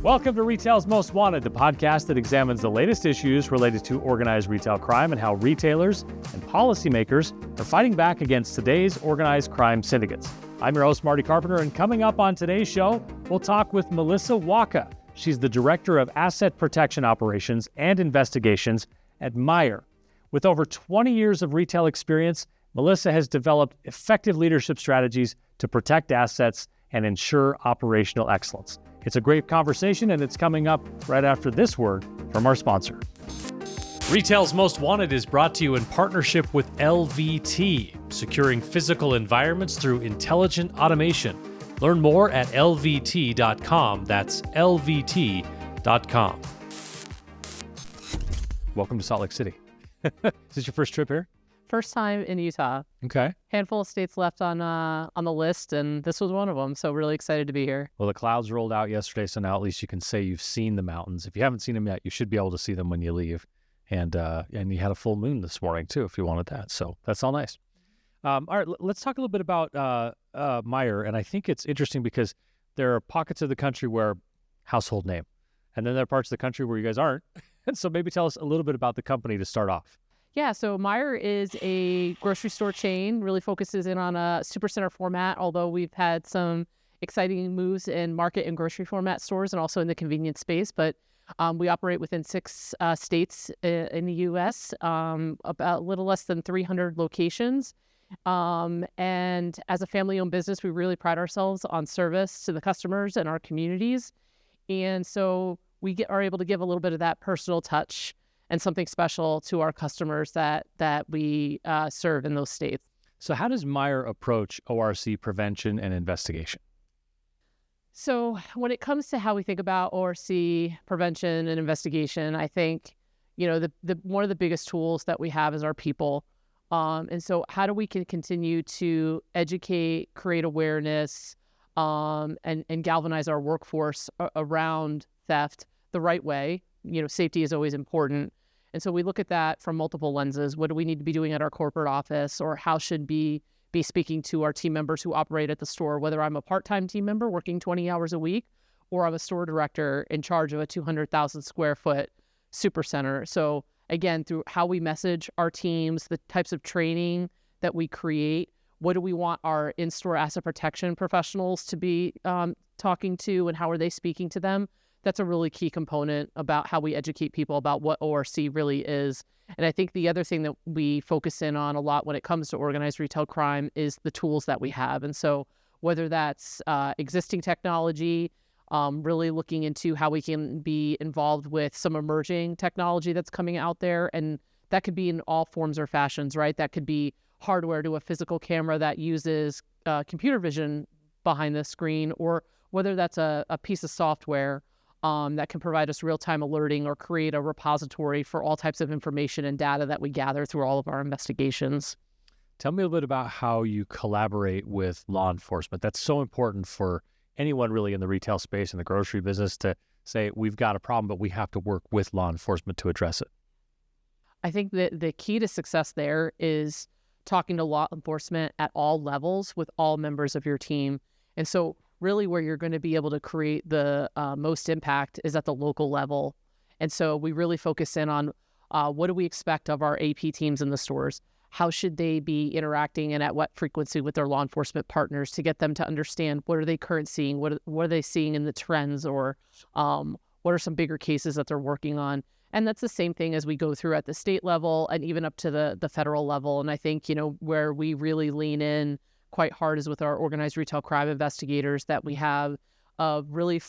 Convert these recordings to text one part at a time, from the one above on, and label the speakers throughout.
Speaker 1: Welcome to Retail's Most Wanted, the podcast that examines the latest issues related to organized retail crime and how retailers and policymakers are fighting back against today's organized crime syndicates. I'm your host, Marty Carpenter, and coming up on today's show, we'll talk with Meliss Wacha. She's the Director of Asset Protection Operations and Investigations at Meijer. With over 20 years of retail experience, Meliss has developed effective leadership strategies to protect assets and ensure operational excellence. It's a great conversation, and it's coming up right after this word from our sponsor. Retail's Most Wanted is brought to you in partnership with LVT, securing physical environments through intelligent automation. Learn more at lvt.com. That's lvt.com. Welcome to Salt Lake City. Is this your first trip here?
Speaker 2: First time in Utah.
Speaker 1: Okay.
Speaker 2: Handful of states left on the list, and this was one of them. So really excited to be here.
Speaker 1: Well, the clouds rolled out yesterday, so now at least you can say you've seen the mountains. If you haven't seen them yet, you should be able to see them when you leave. And you had a full moon this morning too, if you wanted that. So that's all nice. All right, let's talk a little bit about Meijer. And I think it's interesting because there are pockets of the country where household name, and then there are parts of the country where you guys aren't. And so maybe tell us a little bit about the company to start off.
Speaker 2: Yeah, so Meijer is a grocery store chain, really focuses in on a supercenter format, although we've had some exciting moves in market and grocery format stores and also in the convenience space. But we operate within 6 states in the U.S., about a little less than 300 locations. And as a family-owned business, we really pride ourselves on service to the customers and our communities. And so we are able to give a little bit of that personal touch and something special to our customers that we serve in those states.
Speaker 1: So how does Meijer approach ORC prevention and investigation?
Speaker 2: So when it comes to how we think about ORC prevention and investigation, I think, the one of the biggest tools that we have is our people. And so how do we continue to educate, create awareness, and galvanize our workforce around theft the right way? Safety is always important. And so we look at that from multiple lenses. What do we need to be doing at our corporate office, or how should we be speaking to our team members who operate at the store, whether I'm a part-time team member working 20 hours a week, or I'm a store director in charge of a 200,000 square foot supercenter. So again, through how we message our teams, the types of training that we create, what do we want our in-store asset protection professionals to be talking to, and how are they speaking to them? That's a really key component about how we educate people about what ORC really is. And I think the other thing that we focus in on a lot when it comes to organized retail crime is the tools that we have. And so whether that's existing technology, really looking into how we can be involved with some emerging technology that's coming out there. And that could be in all forms or fashions, right? That could be hardware to a physical camera that uses computer vision behind the screen, or whether that's a piece of software that can provide us real-time alerting or create a repository for all types of information and data that we gather through all of our investigations.
Speaker 1: Tell me a little bit about how you collaborate with law enforcement. That's so important for anyone really in the retail space and the grocery business to say, we've got a problem, but we have to work with law enforcement to address it.
Speaker 2: I think that the key to success there is talking to law enforcement at all levels with all members of your team. And so really where you're going to be able to create the most impact is at the local level. And so we really focus in on what do we expect of our AP teams in the stores? How should they be interacting and at what frequency with their law enforcement partners to get them to understand what are they currently seeing, what are they seeing in the trends, or what are some bigger cases that they're working on? And that's the same thing as we go through at the state level and even up to the federal level. And I think, where we really lean in quite hard is with our organized retail crime investigators that we have really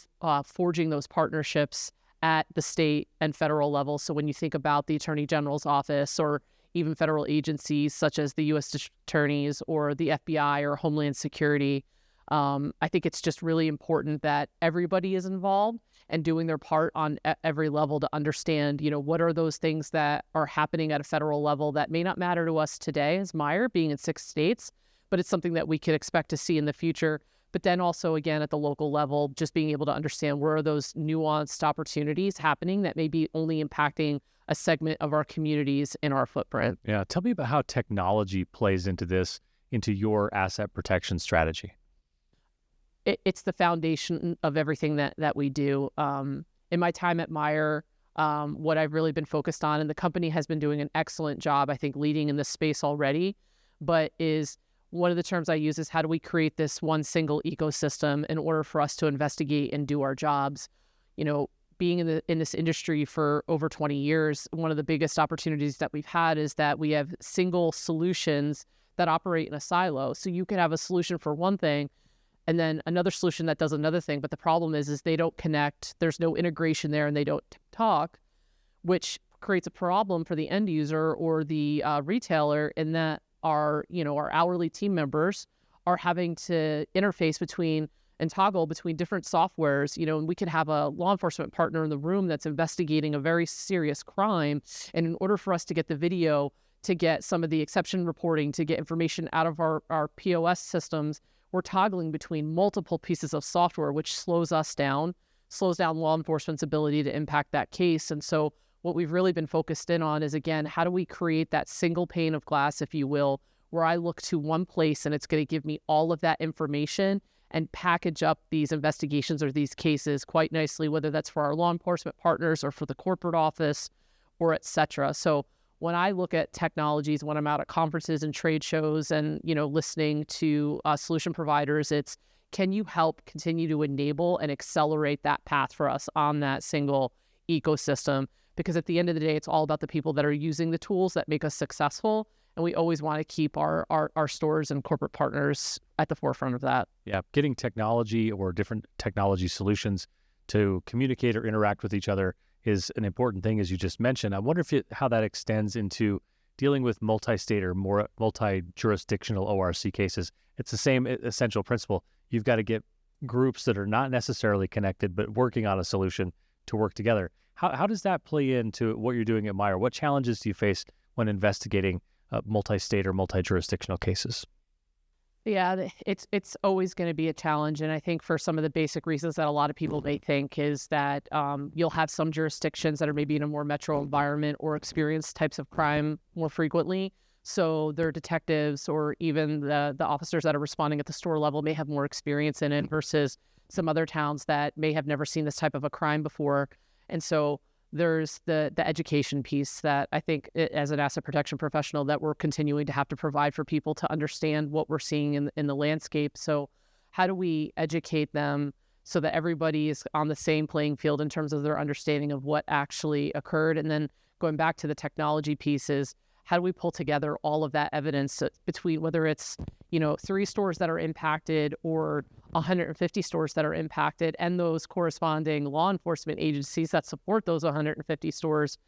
Speaker 2: forging those partnerships at the state and federal level. So when you think about the Attorney General's office or even federal agencies such as the U.S. attorneys or the FBI or Homeland Security, I think it's just really important that everybody is involved and doing their part on every level to understand, what are those things that are happening at a federal level that may not matter to us today as Meijer being in 6 states, but it's something that we could expect to see in the future. But then also, again, at the local level, just being able to understand where are those nuanced opportunities happening that may be only impacting a segment of our communities in our footprint.
Speaker 1: Yeah. Tell me about how technology plays into this, into your asset protection strategy.
Speaker 2: it's the foundation of everything that we do. In my time at Meijer, what I've really been focused on, and the company has been doing an excellent job, I think, leading in this space already, but is one of the terms I use is how do we create this one single ecosystem in order for us to investigate and do our jobs? Being in this industry for over 20 years, one of the biggest opportunities that we've had is that we have single solutions that operate in a silo. So you could have a solution for one thing and then another solution that does another thing. But the problem is they don't connect. There's no integration there and they don't talk, which creates a problem for the end user or the retailer in that our hourly team members are having to interface between and toggle between different softwares, and we could have a law enforcement partner in the room that's investigating a very serious crime. And in order for us to get the video, to get some of the exception reporting, to get information out of our POS systems, we're toggling between multiple pieces of software, which slows down law enforcement's ability to impact that case. And so what we've really been focused in on is, again, how do we create that single pane of glass, if you will, where I look to one place and it's going to give me all of that information and package up these investigations or these cases quite nicely, whether that's for our law enforcement partners or for the corporate office or et cetera. So when I look at technologies, when I'm out at conferences and trade shows and, listening to solution providers, it's can you help continue to enable and accelerate that path for us on that single ecosystem? Because at the end of the day, it's all about the people that are using the tools that make us successful. And we always want to keep our stores and corporate partners at the forefront of that.
Speaker 1: Yeah, getting technology or different technology solutions to communicate or interact with each other is an important thing, as you just mentioned. I wonder how that extends into dealing with multi-state or more multi-jurisdictional ORC cases. It's the same essential principle. You've got to get groups that are not necessarily connected, but working on a solution to work together. How does that play into what you're doing at Meijer? What challenges do you face when investigating multi-state or multi-jurisdictional cases?
Speaker 2: Yeah, it's always going to be a challenge. And I think for some of the basic reasons that a lot of people may think is that you'll have some jurisdictions that are maybe in a more metro environment or experience types of crime more frequently. So their detectives or even the officers that are responding at the store level may have more experience in it versus some other towns that may have never seen this type of a crime before. And so there's the education piece that I think as an asset protection professional that we're continuing to have to provide for people to understand what we're seeing in the landscape. So how do we educate them so that everybody is on the same playing field in terms of their understanding of what actually occurred? And then going back to the technology pieces, how do we pull together all of that evidence between whether it's, 3 stores that are impacted or 150 stores that are impacted and those corresponding law enforcement agencies that support those 150 stores?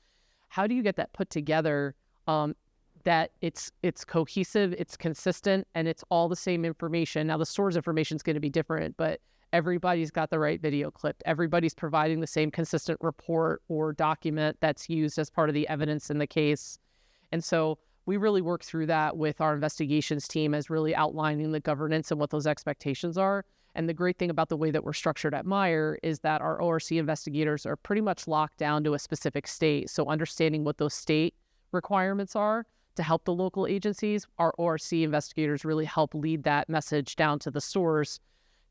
Speaker 2: How do you get that put together that it's cohesive, it's consistent, and it's all the same information? Now, the store's information is going to be different, but everybody's got the right video clip. Everybody's providing the same consistent report or document that's used as part of the evidence in the case. And so we really work through that with our investigations team as really outlining the governance and what those expectations are. And the great thing about the way that we're structured at Meijer is that our ORC investigators are pretty much locked down to a specific state. So understanding what those state requirements are to help the local agencies, our ORC investigators really help lead that message down to the stores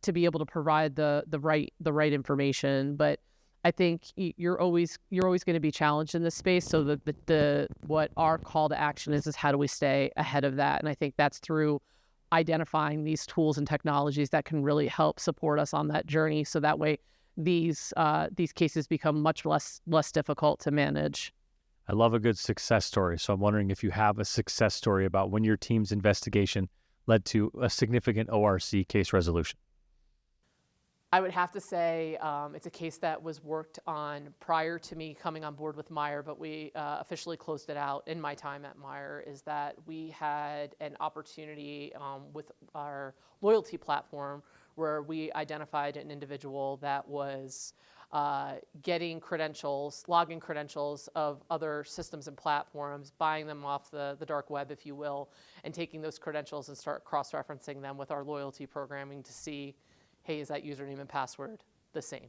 Speaker 2: to be able to provide the right information. But I think you're always going to be challenged in this space. So the what our call to action is how do we stay ahead of that? And I think that's through identifying these tools and technologies that can really help support us on that journey. So that way these cases become much less difficult to manage.
Speaker 1: I love a good success story. So I'm wondering if you have a success story about when your team's investigation led to a significant ORC case resolution.
Speaker 2: I would have to say it's a case that was worked on prior to me coming on board with Meijer, but we officially closed it out in my time at Meijer, is that we had an opportunity with our loyalty platform where we identified an individual that was getting credentials, login credentials of other systems and platforms, buying them off the dark web, if you will, and taking those credentials and start cross-referencing them with our loyalty programming to see, hey, is that username and password the same?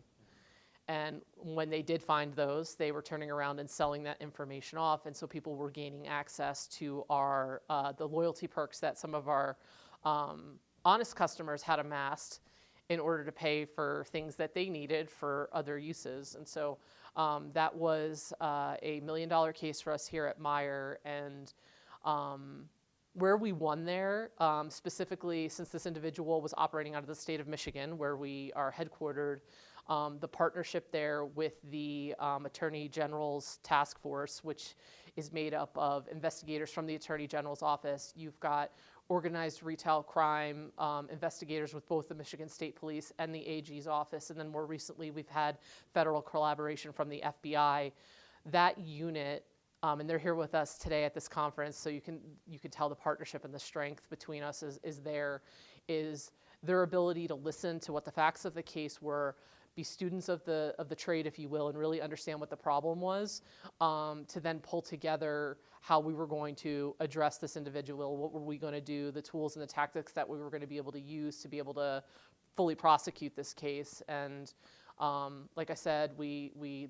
Speaker 2: And when they did find those, they were turning around and selling that information off. And so people were gaining access to our the loyalty perks that some of our honest customers had amassed. in order to pay for things that they needed for other uses. And so that was a $1 million case for us here at Meijer. And where we won there, specifically since this individual was operating out of the state of Michigan, where we are headquartered, the partnership there with the Attorney General's task force, which is made up of investigators from the Attorney General's office. You've got organized retail crime investigators with both the Michigan State Police and the AG's office, and then more recently we've had federal collaboration from the FBI. That unit, and they're here with us today at this conference, so you can tell the partnership and the strength between us is their ability to listen to what the facts of the case were, be students of the trade, if you will, and really understand what the problem was, to then pull together how we were going to address this individual, what were we going to do, the tools and the tactics that we were going to be able to use to be able to fully prosecute this case. And like I said, we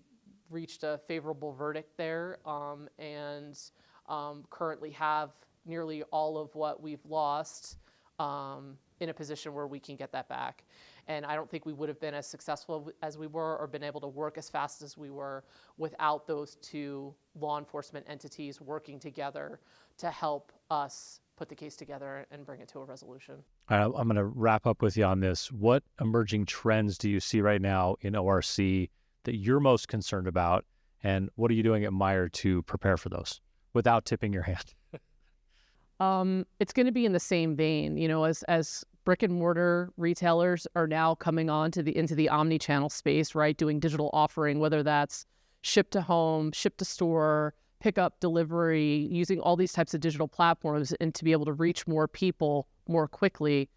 Speaker 2: reached a favorable verdict there, and currently have nearly all of what we've lost in a position where we can get that back. And I don't think we would have been as successful as we were or been able to work as fast as we were without those two law enforcement entities working together to help us put the case together and bring it to a resolution.
Speaker 1: All right, I'm going to wrap up with you on this. What emerging trends do you see right now in ORC that you're most concerned about, and what are you doing at Meijer to prepare for those without tipping your hand?
Speaker 2: It's going to be in the same vein, as brick and mortar retailers are now coming on into the omni-channel space, right? Doing digital offering, whether that's ship to home, ship to store, pickup, delivery, using all these types of digital platforms and to be able to reach more people more quickly,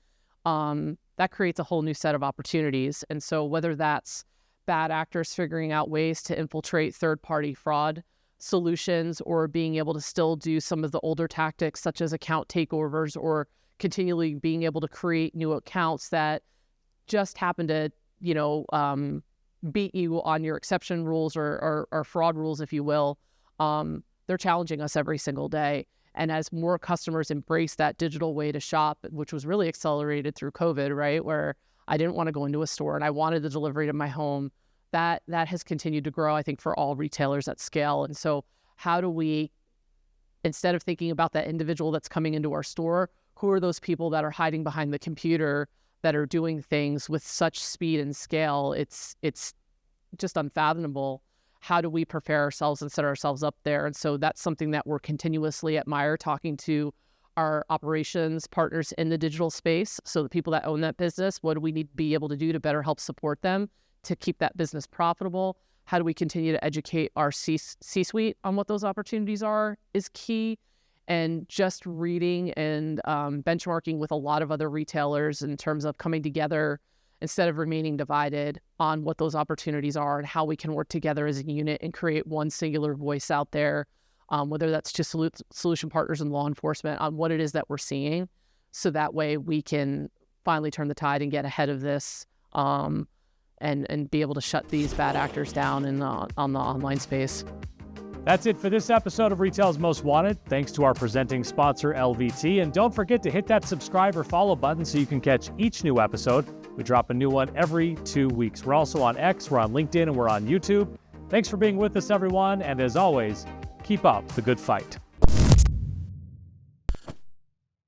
Speaker 2: that creates a whole new set of opportunities. And so whether that's bad actors figuring out ways to infiltrate third-party fraud solutions, or being able to still do some of the older tactics such as account takeovers, or continually being able to create new accounts that just happen to, beat you on your exception rules or fraud rules, if you will. They're challenging us every single day. And as more customers embrace that digital way to shop, which was really accelerated through COVID, right, where I didn't want to go into a store and I wanted the delivery to my home, that has continued to grow, I think, for all retailers at scale. And so how do we, instead of thinking about that individual that's coming into our store, who are those people that are hiding behind the computer that are doing things with such speed and scale? It's just unfathomable. How do we prepare ourselves and set ourselves up there? And so that's something that we're continuously at Meijer talking to our operations partners in the digital space. So the people that own that business, what do we need to be able to do to better help support them to keep that business profitable? How do we continue to educate our C-suite on what those opportunities are is key. And just reading and benchmarking with a lot of other retailers in terms of coming together instead of remaining divided on what those opportunities are and how we can work together as a unit and create one singular voice out there, whether that's just solution partners and law enforcement, on what it is that we're seeing. So that way we can finally turn the tide and get ahead of this, and be able to shut these bad actors down on the online space.
Speaker 1: That's it for this episode of Retail's Most Wanted. Thanks to our presenting sponsor, LVT. And don't forget to hit that subscribe or follow button so you can catch each new episode. We drop a new one every 2 weeks. We're also on X, we're on LinkedIn, and we're on YouTube. Thanks for being with us, everyone. And as always, keep up the good fight.